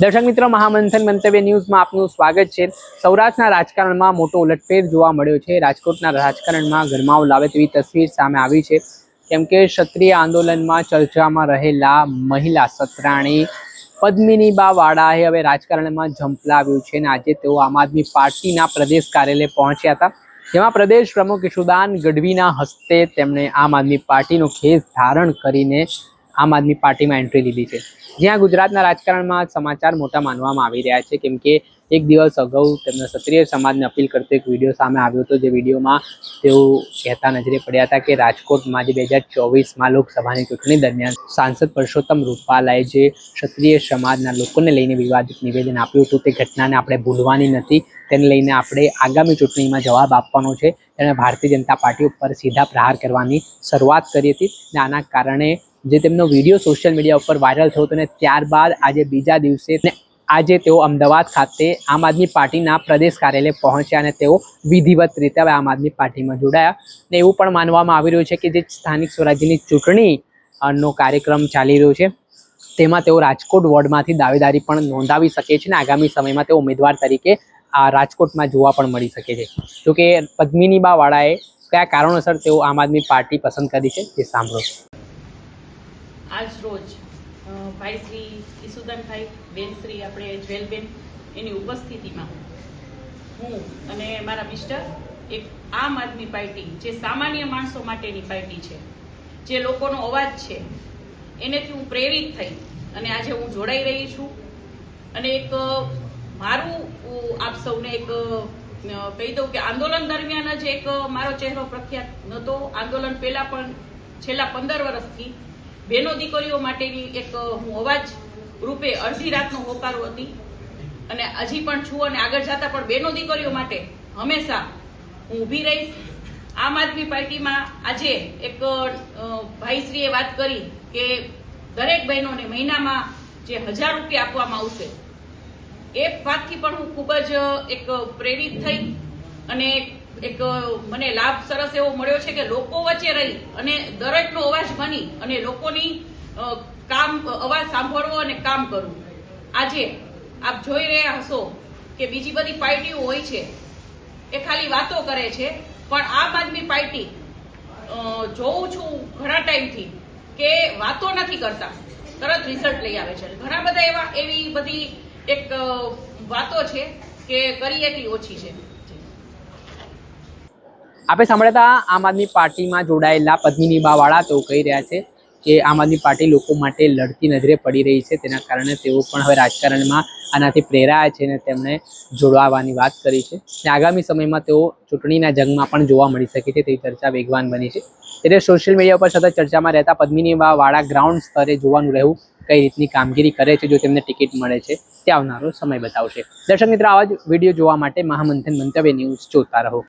દર્શક મિત્રો, મહામંથન મંતવ્ય ન્યૂઝમાં આપનું સ્વાગત છે। સૌરાષ્ટ્રના રાજકારણમાં મોટો ઉલટફેર જોવા મળ્યો છે। રાજકોટના રાજકારણમાં ગરમાવો લાવે તેવી તસવીર સામે આવી છે, કેમ કે ક્ષત્રિય આંદોલનમાં ચર્ચામાં રહેલા મહિલા સત્રાણી પદ્મિનીબા વાળાએ હવે રાજકારણમાં ઝંપલાવ્યું છે અને આજે તેઓ આમ આદમી પાર્ટીના પ્રદેશ કાર્યાલય પહોંચ્યા હતા, જેમાં પ્રદેશ પ્રમુખ ઈશુદાન ગઢવીના હસ્તે તેમણે આમ આદમી પાર્ટીનો ખેસ ધારણ કરીને આમ આદમી પાર્ટીમાં એન્ટ્રી લીધી છે। જ્યાં ગુજરાતના રાજકારણમાં સમાચાર મોટા માનવામાં આવી રહ્યા છે, કેમ કે એક દિવસ અગાઉ તેમના ક્ષત્રિય સમાજને અપીલ કરતો એક વિડીયો સામે આવ્યો હતો, જે વિડીયોમાં તેઓ કહેતા નજરે પડ્યા હતા કે રાજકોટમાં જે 2024માં લોકસભાની ચૂંટણી દરમિયાન સાંસદ પરસોત્તમ રૂપાલાએ જે ક્ષત્રિય સમાજના લોકોને લઈને વિવાદિત નિવેદન આપ્યું હતું, તે ઘટનાને આપણે ભૂલવાની નથી। તેને લઈને આપણે આગામી ચૂંટણીમાં જવાબ આપવાનો છે। તેમણે ભારતીય જનતા પાર્ટી ઉપર સીધા પ્રહાર કરવાની શરૂઆત કરી હતી અને આના કારણે જે તેમનો વિડીયો સોશિયલ મીડિયા ઉપર વાયરલ થયો હતો અને ત્યારબાદ આજે બીજા દિવસે આજે તેઓ અમદાવાદ ખાતે આમ આદમી પાર્ટીના પ્રદેશ કાર્યાલય પહોંચ્યા અને તેઓ વિધિવત રીતે હવે આમ આદમી પાર્ટીમાં જોડાયા। અને એવું પણ માનવામાં આવી રહ્યું છે કે જે સ્થાનિક સ્વરાજ્યની ચૂંટણીનો કાર્યક્રમ ચાલી રહ્યો છે, તેમાં તેઓ રાજકોટ વોર્ડમાંથી દાવેદારી પણ નોંધાવી શકે છે અને આગામી સમયમાં તેઓ ઉમેદવાર તરીકે રાજકોટમાં જોવા પણ મળી શકે છે। જોકે પદ્મિનીબા વાળાએ કયા કારણોસર તેઓ આમ આદમી પાર્ટી પસંદ કરી છે તે સાંભળો। આજ રોજ ભાઈ શ્રી ઈશુદાનભાઈ બેન શ્રી આપણે જ્વેલબેન એની ઉપસ્થિતિમાં હું અને મારા મિસ્ટર એક આમ આદમી પાર્ટી જે સામાન્ય માણસો માટેની પાર્ટી છે, જે લોકોનો અવાજ છે, એનેથી હું પ્રેરિત થઈ અને આજે હું જોડાઈ રહી છું। અને એક મારું આપ સૌને એક કહી દઉં કે આંદોલન દરમિયાન જ એક મારો ચહેરો પ્રખ્યાત નહોતો। આંદોલન પહેલાં પણ છેલ્લા 15 વર્ષથી બહેનો દીકરીઓ માટેની એક હું અવાજ રૂપે અડધી રાતનો હોકારો હતી અને હજી પણ છું અને આગળ જતા પણ બહેનો દીકરીઓ માટે હંમેશા હું ઊભી રહીશ। આમ આદમી પાર્ટીમાં આજે એક ભાઈશ્રીએ વાત કરી કે દરેક બહેનોને મહિનામાં જે 1000 રૂપિયા આપવામાં આવશે, એ વાતથી પણ હું ખૂબ જ એક પ્રેરિત થઈ અને એક મને લાભ સરસ એવો મળ્યો છે કે લોકો વચ્ચે રહી અને દરેકનો અવાજ બની અને લોકોની અવાજ સાંભળવો અને કામ કરવું। આજે આપ જોઈ રહ્યા હશો કે બીજી બધી પાર્ટીઓ હોય છે એ ખાલી વાતો કરે છે, પણ આમ આદમી પાર્ટી જોઉં છું ઘણા ટાઈમથી કે વાતો નથી કરતા, તરત રિઝલ્ટ લઈ આવે છે। ઘણા બધા એવી બધી એક વાતો છે કે કરી એટલી ઓછી છે। આપણે સાંભળતા આમ આદમી પાર્ટીમાં જોડાયેલા પદ્મિનીબા વાળા તેઓ કહી રહ્યા છે કે આમ આદમી પાર્ટી લોકો માટે લડતી નજરે પડી રહી છે, તેના કારણે તેઓ પણ હવે રાજકારણમાં આનાથી પ્રેરાયા છે અને તેમણે જોડાવાની વાત કરી છે અને આગામી સમયમાં તેઓ ચૂંટણીના જંગમાં પણ જોવા મળી શકે છે તેવી ચર્ચા વેગવાન બની છે। એટલે સોશિયલ મીડિયા પર સતત ચર્ચામાં રહેતા પદ્મિનીબા વાળા ગ્રાઉન્ડ સ્તરે જોવાનું રહેવું કઈ રીતની કામગીરી કરે છે, જો તેમને ટિકિટ મળે છે તે આવનારો સમય બતાવશે। દર્શક મિત્રો, આવા જ વિડીયો જોવા માટે મહામંથન મંતવ્ય ન્યૂઝ જોતા રહો।